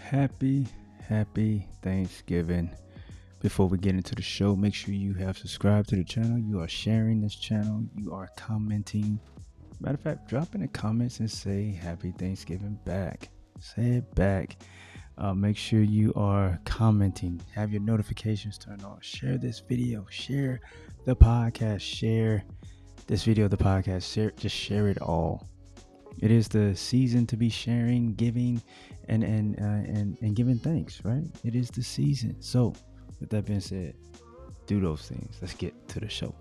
Happy, happy Thanksgiving. Before we get into the show, make sure you have subscribed to the channel. You are sharing this channel. You are commenting. Matter of fact, drop in the comments and say Happy Thanksgiving back. Say it back. Make sure you are commenting. Have your notifications turned on. Share this video. Share the podcast. Share this video, the podcast. Just share it all. It is the season to be sharing, giving, and giving thanks, right? It is the season. So, with that being said, do those things. Let's get to the show.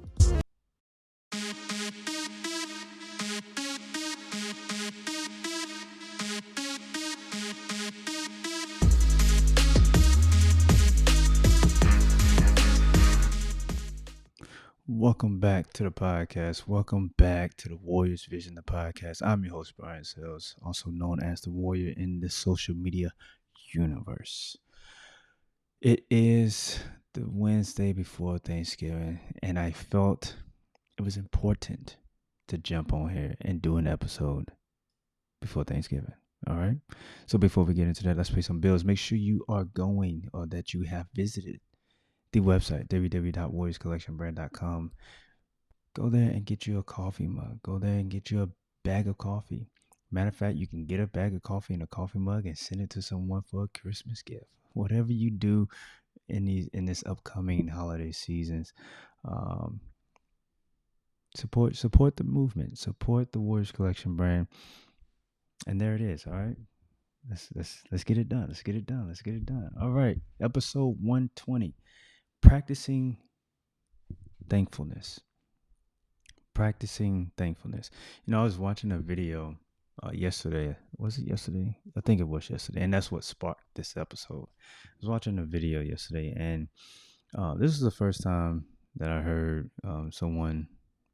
Welcome back to the podcast. Welcome back to the Warriors Vision, the podcast. I'm your host, Brian Sales, also known as the Warrior in the social media universe. It is the Wednesday before Thanksgiving, and I felt it was important to jump on here and do an episode before Thanksgiving. All right. So before we get into that, let's pay some bills. Make sure you are going or that you have visited the website, www.warriorscollectionbrand.com. Go there and get you a coffee mug. Go there and get you a bag of coffee. Matter of fact, you can get a bag of coffee in a coffee mug and send it to someone for a Christmas gift. Whatever you do in this upcoming holiday seasons, support the movement, support the Warriors Collection brand, and there it is. All right, let's get it done. Let's get it done. Let's get it done. All right, episode 120, practicing thankfulness. Practicing thankfulness. I was watching a video yesterday. Was it yesterday? I think it was yesterday, and that's what sparked this episode. I was watching a video yesterday, and this is the first time that I heard someone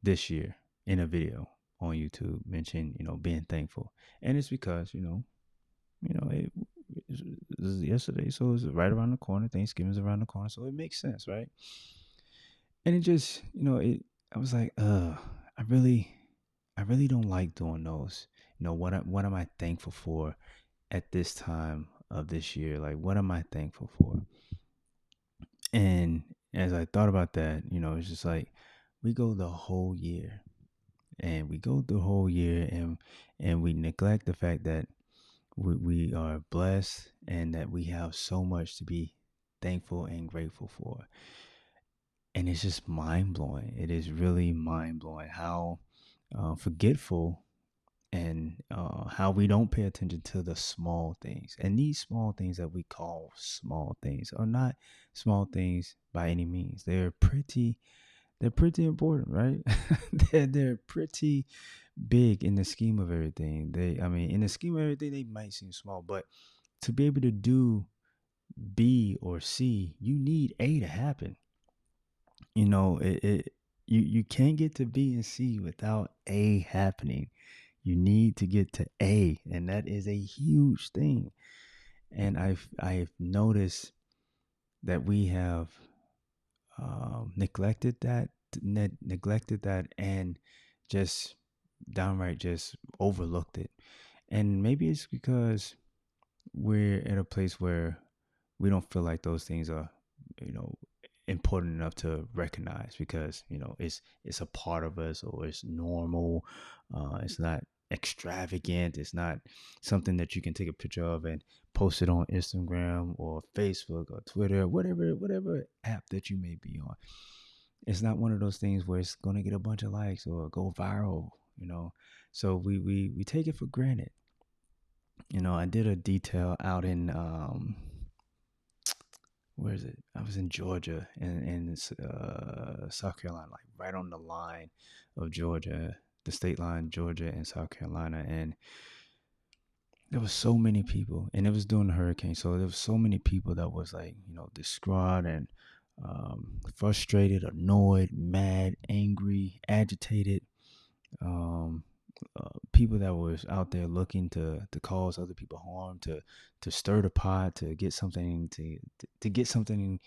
this year in a video on YouTube mention, being thankful, and it's because it was yesterday, so it's right around the corner. Thanksgiving's around the corner, so it makes sense, right? And it just, I was like, I really don't like doing those. What am I thankful for at this time of this year? Like, what am I thankful for? And as I thought about that, it's just like we go the whole year, and we go the whole year, and we neglect the fact that we are blessed and that we have so much to be thankful and grateful for. And it's just mind blowing. It is really mind blowing how forgetful and how we don't pay attention to the small things. And these small things that we call small things are not small things by any means. They're pretty important, right? they're pretty big in the scheme of everything. In the scheme of everything, they might seem small, but to be able to do B or C, you need A to happen. You can't get to B and C without A happening. You need to get to A, and that is a huge thing. And I've noticed that we have neglected that, and just downright just overlooked it. And maybe it's because we're in a place where we don't feel like those things are, important enough to recognize, because it's a part of us, or it's normal. It's not extravagant. It's not something that you can take a picture of and post it on Instagram or Facebook or Twitter, whatever app that you may be on. It's not one of those things where it's going to get a bunch of likes or go viral. So we take it for granted. I did a detail out in where is it? I was in Georgia and South Carolina, like right on the line of Georgia, the state line, Georgia and South Carolina. And there was so many people, and it was during the hurricane. So there was so many people that was like, distraught and frustrated, annoyed, mad, angry, agitated. People that was out there looking to cause other people harm, to stir the pot, to get something to get something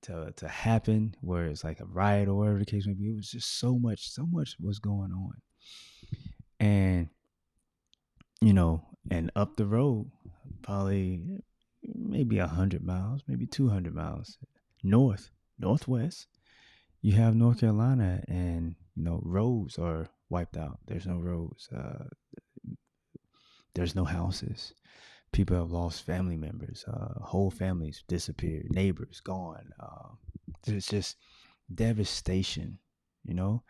to happen, where it's like a riot or whatever the case may be. It was just so much was going on. And and up the road, probably maybe 100 miles, maybe 200 miles northwest. You have North Carolina, and roads are wiped out. There's no roads. There's no houses. People have lost family members. Whole families disappeared. Neighbors gone. There's just devastation, you know.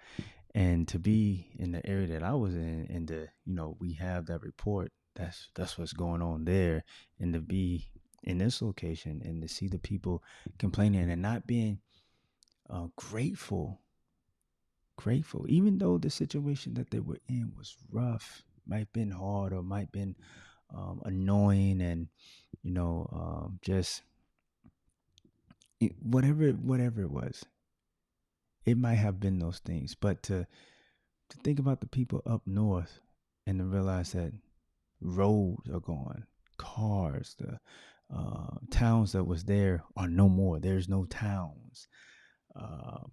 And to be in the area that I was in, and we have that report. That's what's going on there, and to be in this location and to see the people complaining and not being grateful, even though the situation that they were in was rough, might have been hard, or might have been annoying, and just whatever it was, it might have been those things. But to think about the people up north and to realize that roads are gone, cars, the towns that was there are no more. There's no towns. Uh,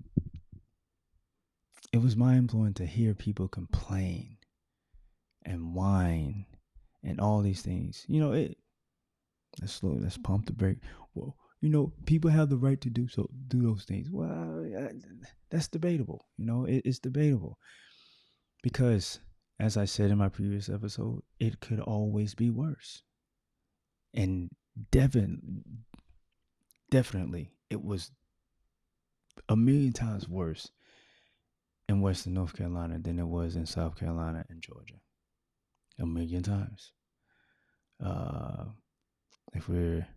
it was mind blowing to hear people complain and whine and all these things. Let's slow. Let's pump the brake. Well, people have the right to do those things. Well, that's debatable. It's debatable because, as I said in my previous episode, it could always be worse, and definitely, it was a million times worse in Western North Carolina than it was in South Carolina and Georgia. A million times. If we're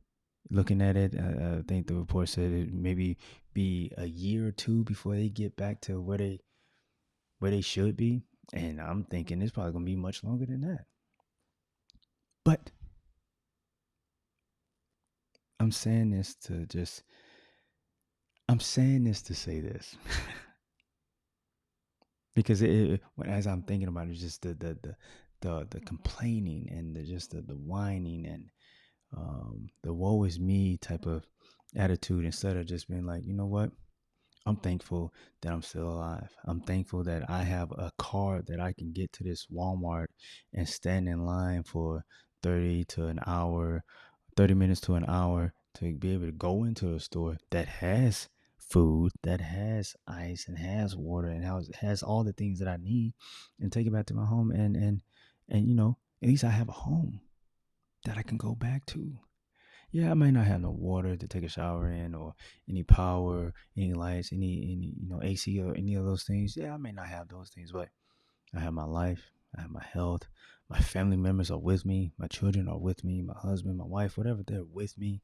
looking at it, I think the report said it maybe be a year or two before they get back to where they should be, and I'm thinking it's probably gonna be much longer than that. But I'm saying this to say this because as I'm thinking about it, just the complaining and the whining and the woe is me type of attitude, instead of just being like, you know what, I'm thankful that I'm still alive. I'm thankful that I have a car that I can get to this Walmart and stand in line for 30 minutes to an hour to be able to go into a store that has food, that has ice and has water and has all the things that I need, and take it back to my home, and at least I have a home that I can go back to. Yeah, I might not have no water to take a shower in, or any power, any lights, any AC or any of those things. Yeah, I may not have those things, but I have my life, I have my health, my family members are with me, my children are with me, my husband, my wife, whatever, they're with me.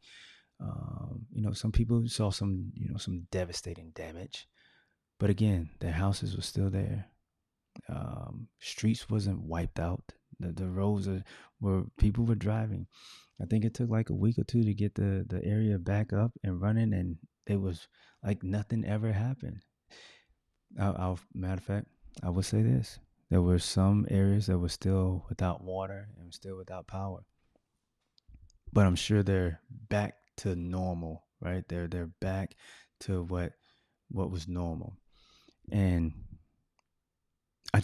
Some people saw some devastating damage, but again, their houses were still there. Streets wasn't wiped out. The roads were people were driving. I think it took like a week or two to get the area back up and running, and it was like nothing ever happened. Matter of fact, I would say this: there were some areas that were still without water and still without power, but I'm sure they're back to normal, right? They're back to what was normal, and I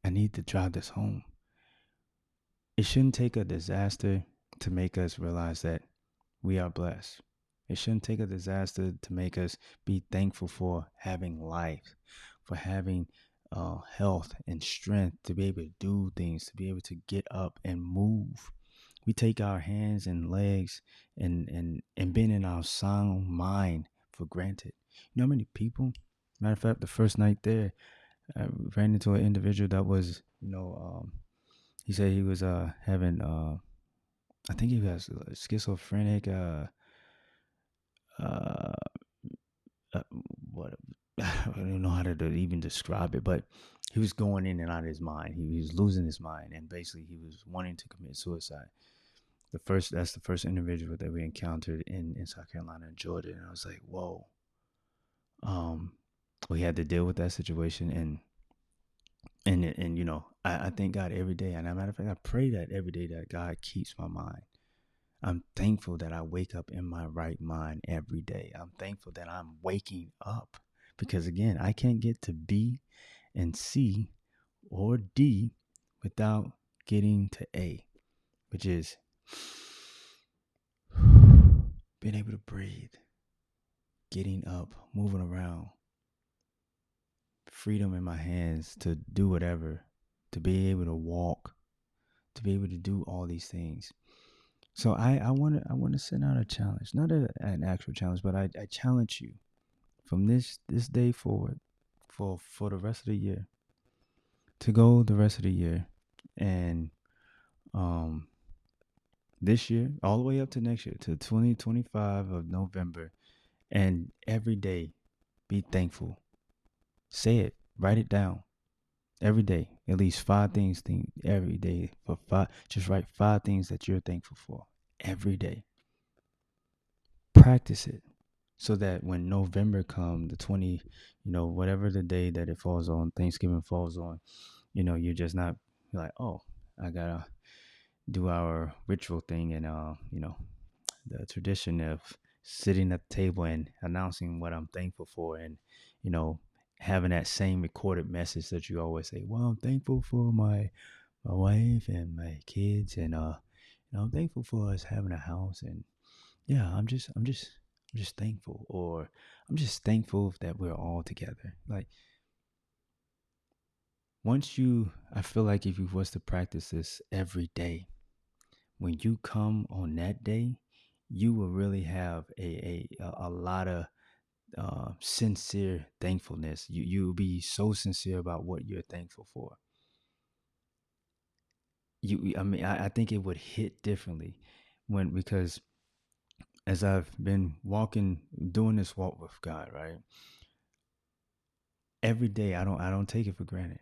need to drive this home. It shouldn't take a disaster to make us realize that we are blessed. It shouldn't take a disaster to make us be thankful for having life, for having health and strength to be able to do things, to be able to get up and move. We take our hands and legs and being in our sound mind for granted. You know how many people? Matter of fact, the first night there, I ran into an individual that was, he said he was having, I think he was schizophrenic, uh, what I don't know how to even describe it, but he was going in and out of his mind. He was losing his mind, and basically he was wanting to commit suicide. That's the first individual that we encountered in South Carolina and Georgia, and I was like, whoa. We had to deal with that situation, and I thank God every day, and as a matter of fact, I pray that every day that God keeps my mind. I'm thankful that I wake up in my right mind every day. I'm thankful that I'm waking up, because again, I can't get to B and C or D without getting to A, which is being able to breathe, getting up, moving around, freedom in my hands to do whatever, to be able to walk, to be able to do all these things. So I want to send out a challenge, not an actual challenge, but I challenge you from this day forward, for the rest of the year, to go the rest of the year, and um this year all the way up to next year, to 2025 of November, and every day be thankful. Say it, write it down every day. At least five things. Think every day for five. Just write five things that you're thankful for every day. Practice it so that when November comes, the 20, whatever the day that it falls on, Thanksgiving falls on, you're just not like, oh, I gotta do our ritual thing, and the tradition of sitting at the table and announcing what I'm thankful for, and you know having that same recorded message that you always say. Well, I'm thankful for my wife and my kids, and I'm thankful for us having a house, and yeah, I'm just thankful, or I'm just thankful that we're all together. Like, I feel like if you was to practice this every day, when you come on that day, you will really have a lot of sincere thankfulness. You will be so sincere about what you're thankful for. I mean, I think it would hit differently because as I've been doing this walk with God, right? Every day, I don't take it for granted.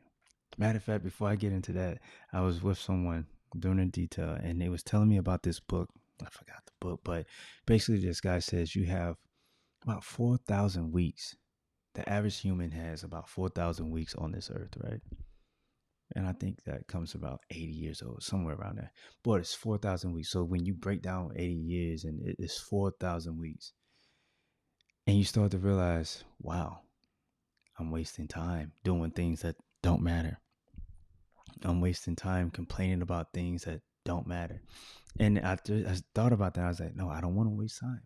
Matter of fact, before I get into that, I was with someone doing a detail, and they was telling me about this book. I forgot the book, but basically, this guy says you have about 4,000 weeks. The average human has about 4,000 weeks on this earth, right? And I think that comes about 80 years old, somewhere around there. But it's 4,000 weeks. So when you break down 80 years and it's 4,000 weeks, and you start to realize, wow, I'm wasting time doing things that don't matter. I'm wasting time complaining about things that don't matter. And I thought about that. I was like, no, I don't want to waste time.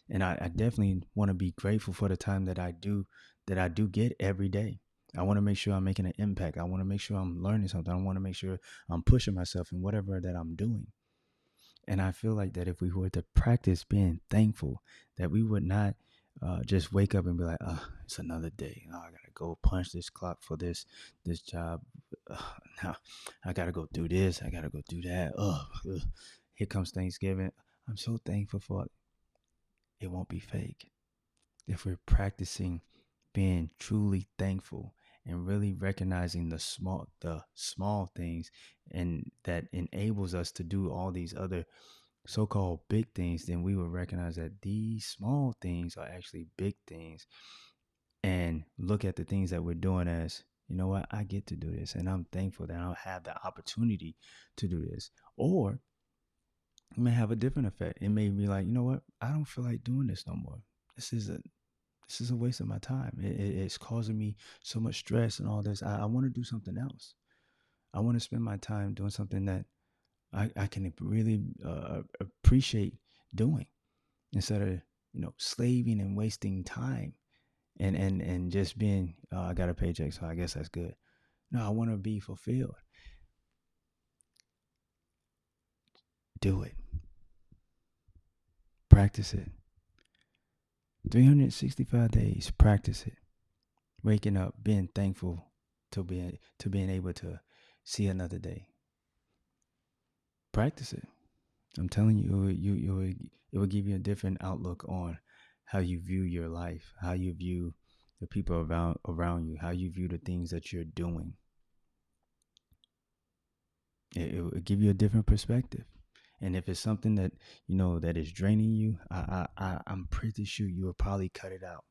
And I definitely want to be grateful for the time that I do get every day. I want to make sure I'm making an impact. I want to make sure I'm learning something. I want to make sure I'm pushing myself in whatever that I'm doing. And I feel like that if we were to practice being thankful, that we would not just wake up and be like, oh, it's another day. Oh, I gotta go punch this clock for this job. Now I gotta go do this. I gotta go do that. Oh, here comes Thanksgiving. I'm so thankful for it. It won't be fake if we're practicing being truly thankful and really recognizing the small things, and that enables us to do all these other so-called big things. Then we will recognize that these small things are actually big things, and look at the things that we're doing as, you know what, I get to do this, and I'm thankful that I'll have the opportunity to do this. Or it may have a different effect. It may be like, you know what, I don't feel like doing this no more. This is a waste of my time. It's causing me so much stress and all this. I want to do something else. I want to spend my time doing something that I can really appreciate doing, instead of slaving and wasting time, and just being, I got a paycheck, so I guess that's good. No, I want to be fulfilled. Do it. Practice it. 365 days. Practice it. Waking up, being thankful to being able to see another day. Practice it. I'm telling you, it will give you a different outlook on how you view your life, how you view the people around you, how you view the things that you're doing. It will give you a different perspective. And if it's something that that is draining you, I'm pretty sure you will probably cut it out.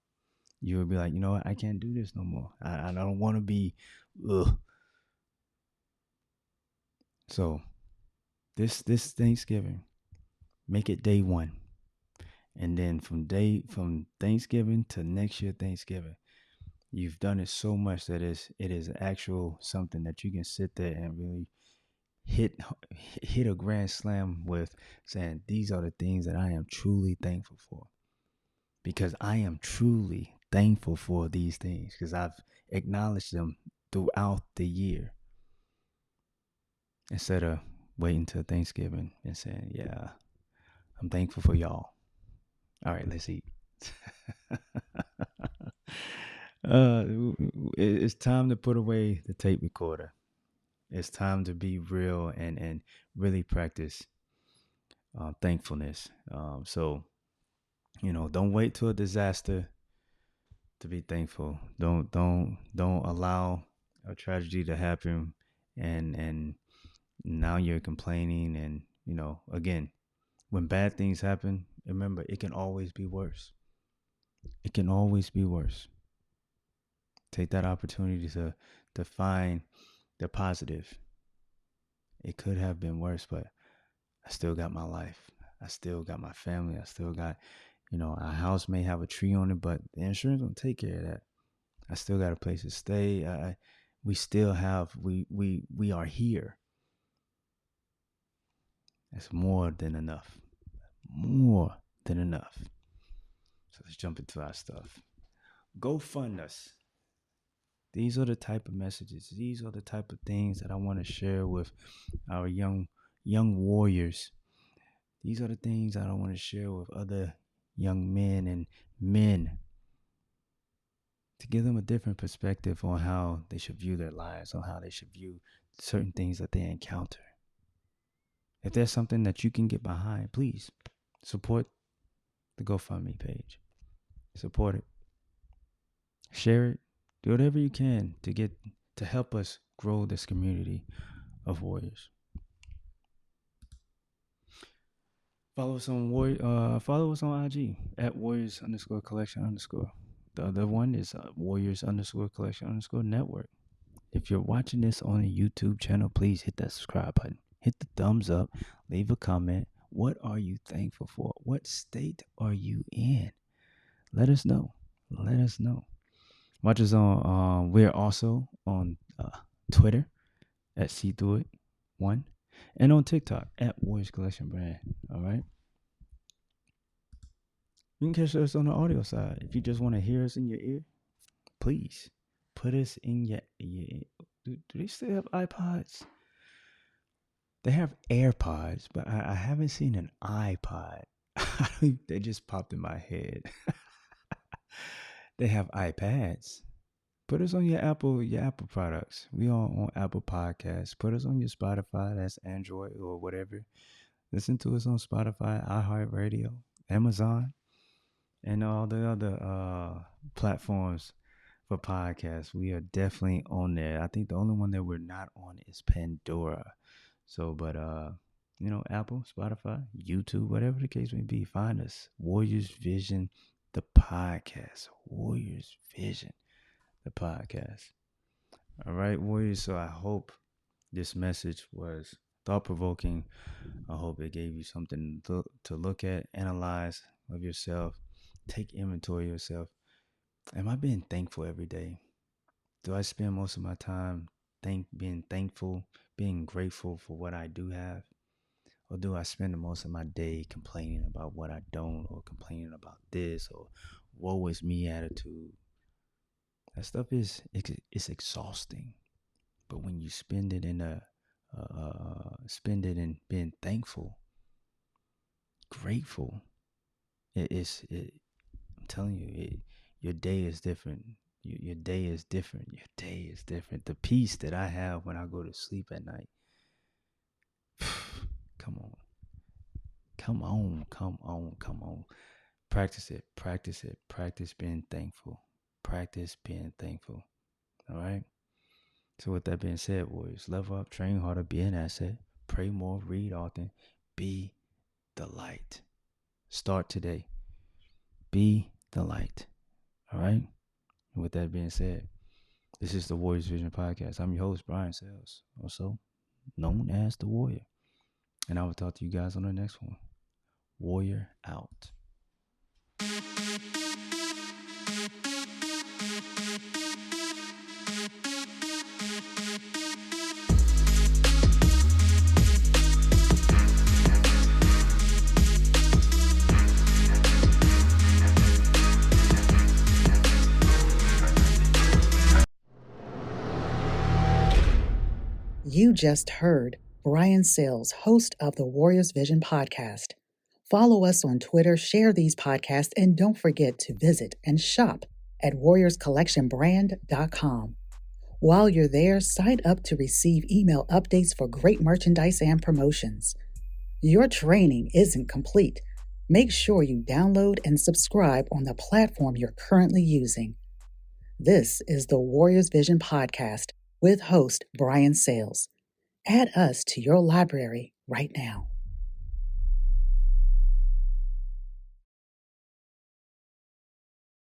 You will be like, you know what, I can't do this no more. I don't want to be. Ugh. So this Thanksgiving, make it day one. And then from Thanksgiving to next year Thanksgiving, you've done it so much that it is actual something that you can sit there and really hit hit a grand slam with saying these are the things that I am truly thankful for, because I am truly thankful for these things because I've acknowledged them throughout the year, instead of waiting till Thanksgiving and saying, yeah, I'm thankful for y'all. All right, let's eat. uh, it's time to put away the tape recorder. It's time to be real and really practice thankfulness. So don't wait till a disaster to be thankful. Don't allow a tragedy to happen, and now you're complaining. And again, when bad things happen, remember it can always be worse. It can always be worse. Take that opportunity to find the positive. It could have been worse, but I still got my life. I still got my family. I still got, our house may have a tree on it, but the insurance will take care of that. I still got a place to stay. We still have, we are here. That's more than enough. More than enough. So let's jump into our stuff. Go fund us. These are the type of messages. These are the type of things that I want to share with our young warriors. These are the things that I want to share with other young men and men, to give them a different perspective on how they should view their lives, on how they should view certain things that they encounter. If there's something that you can get behind, please support the GoFundMe page. Support it. Share it. Do whatever you can to help us grow this community of warriors. Follow us on IG at warriors_collection_. The other one is warriors_collection_network. If you're watching this on a YouTube channel, please hit that subscribe button. Hit the thumbs up. Leave a comment. What are you thankful for? What state are you in? Let us know. Let us know. Watch us on. We're also on Twitter at SeeThroughIt1 and on TikTok at Warriors Collection Brand. All right. You can catch us on the audio side. If you just want to hear us in your ear, please put us in your ear. Do they still have iPods? They have AirPods, but I haven't seen an iPod. They just popped in my head. They have iPads. Put us on your Apple products. We are on Apple Podcasts. Put us on your Spotify. That's Android or whatever. Listen to us on Spotify, iHeartRadio, Amazon, and all the other platforms for podcasts. We are definitely on there. I think the only one that we're not on is Pandora. So, but Apple, Spotify, YouTube, whatever the case may be, find us. Warriors Vision, the podcast. Warriors Vision, the podcast. All right, Warriors. So I hope this message was thought-provoking. I hope it gave you something to look at, analyze of yourself, take inventory of yourself. Am I being thankful every day? Do I spend most of my time being thankful, being grateful for what I do have? Or do I spend most of my day complaining about what I don't, or complaining about this, or woe is me attitude? That stuff is exhausting. But when you spend it in being thankful, grateful, I'm telling you, your day is different. Your day is different. Your day is different. The peace that I have when I go to sleep at night. Come on. Come on. Come on. Come on. Practice it. Practice it. Practice being thankful. Practice being thankful. All right? So with that being said, warriors, level up, train harder, be an asset, pray more, read often, be the light. Start today. Be the light. All right? And with that being said, this is the Warriors Vision Podcast. I'm your host, Brian Sales, also known as the Warrior. And I will talk to you guys on the next one. Warrior out. just heard Brian Sales, host of the Warriors Vision podcast. Follow us on Twitter, share these podcasts, and don't forget to visit and shop at warriorscollectionbrand.com. While you're there, sign up to receive email updates for great merchandise and promotions. Your training isn't complete. Make sure you download and subscribe on the platform you're currently using. This is the Warriors Vision podcast with host Brian Sales. Add us to your library right now.